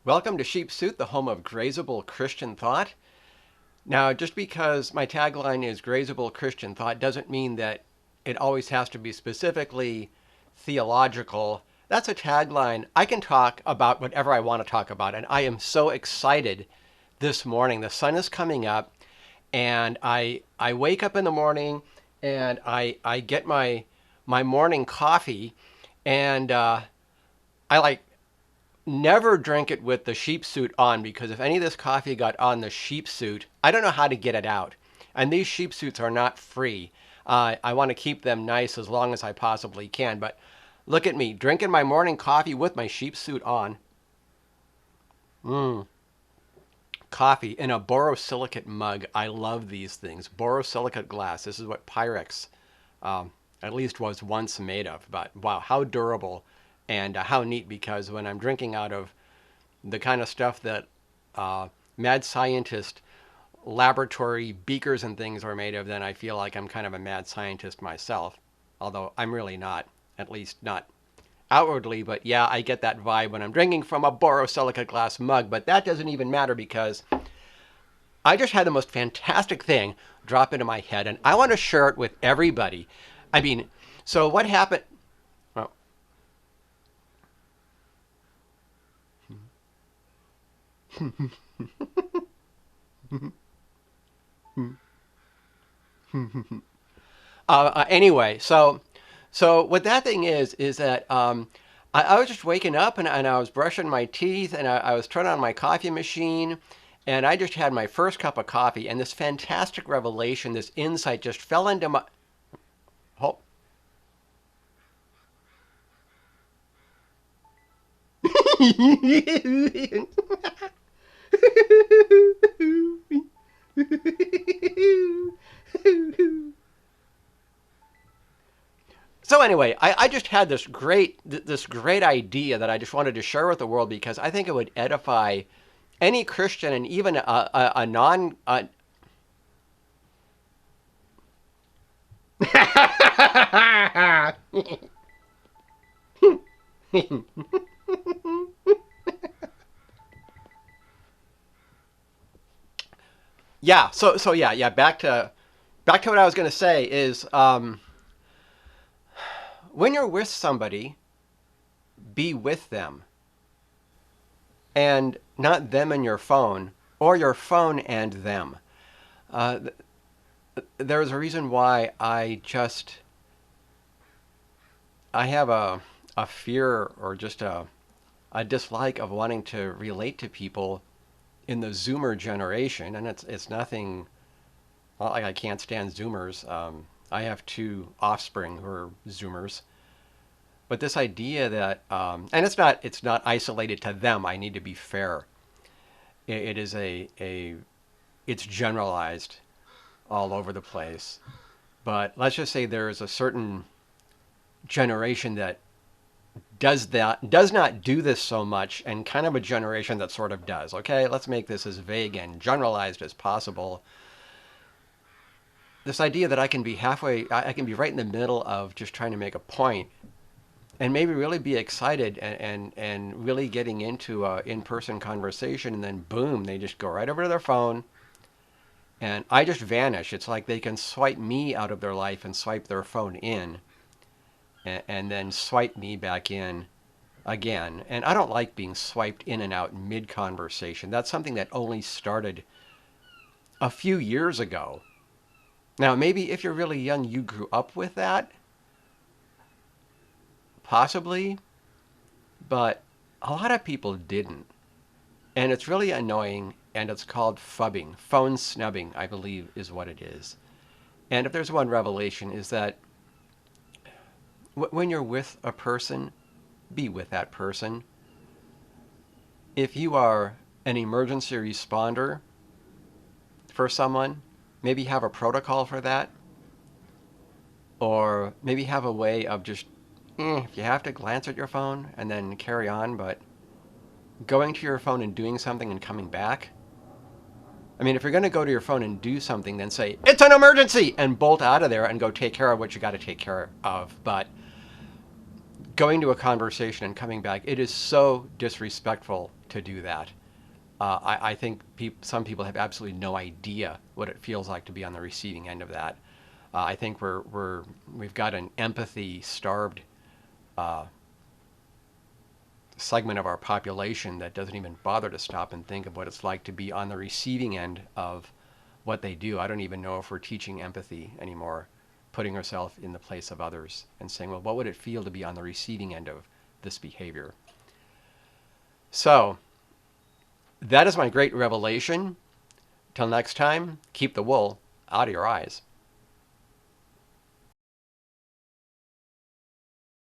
Welcome to Sheep Suit, the home of grazable Christian thought. Now, just because my tagline is grazable Christian thought doesn't mean that it always has to be specifically theological. That's a tagline. I can talk about whatever I want to talk about, and I am so excited this morning. The sun is coming up, and I wake up in the morning and I get my morning coffee, and I never drink it with the sheep suit on, because if any of this coffee got on the sheep suit, I don't know how to get it out. And these sheep suits are not free. I want to keep them nice as long as I possibly can. But look at me, drinking my morning coffee with my sheep suit on. Coffee in a borosilicate mug. I love these things. Borosilicate glass. This is what Pyrex at least was once made of. But wow, how durable and how neat, because when I'm drinking out of the kind of stuff that mad scientist laboratory beakers and things are made of, then I feel like I'm kind of a mad scientist myself. Although I'm really not, at least not outwardly. But yeah, I get that vibe when I'm drinking from a borosilicate glass mug. But that doesn't even matter, because I just had the most fantastic thing drop into my head, and I want to share it with everybody. I mean, so what happened? Well, anyway, so what that thing is that I was just waking up, and I was brushing my teeth, and I was turning on my coffee machine, and I just had my first cup of coffee, and this fantastic revelation, this insight just fell into my. Oh. So anyway, I just had this great idea that I just wanted to share with the world, because I think it would edify any Christian, and even a non. Yeah. So yeah. Back to what I was going to say is, when you're with somebody, be with them, and not them and your phone, or your phone and them. Uh, there's a reason why I have a fear, or just a dislike of wanting to relate to people in the Zoomer generation, and it's nothing. Not like I can't stand Zoomers. I have two offspring who are Zoomers, but this idea that, and it's not isolated to them. I need to be fair. It is it's generalized all over the place. But let's just say there is a certain generation that does not do this so much, and kind of a generation that sort of does. Okay, let's make this as vague and generalized as possible. This idea that I can be halfway, I can be right in the middle of just trying to make a point, and maybe really be excited, and really getting into a in-person conversation, and then boom, they just go right over to their phone, and I just vanish. It's like they can swipe me out of their life and swipe their phone in, and then swipe me back in again. And I don't like being swiped in and out mid-conversation. That's something that only started a few years ago. Now, maybe if you're really young, you grew up with that, possibly, but a lot of people didn't. And it's really annoying, and it's called phubbing. Phone snubbing, I believe, is what it is. And if there's one revelation, is that when you're with a person, be with that person. If you are an emergency responder for someone, maybe have a protocol for that, or maybe have a way of just, if you have to, glance at your phone and then carry on, but going to your phone and doing something and coming back. I mean, if you're going to go to your phone and do something, then say, it's an emergency, and bolt out of there and go take care of what you got to take care of. But going to a conversation and coming back, it is so disrespectful to do that. I think some people have absolutely no idea what it feels like to be on the receiving end of that. I think we've got an empathy-starved segment of our population that doesn't even bother to stop and think of what it's like to be on the receiving end of what they do. I don't even know if we're teaching empathy anymore, putting ourselves in the place of others and saying, well, what would it feel to be on the receiving end of this behavior? So that is my great revelation. Till next time, keep the wool out of your eyes.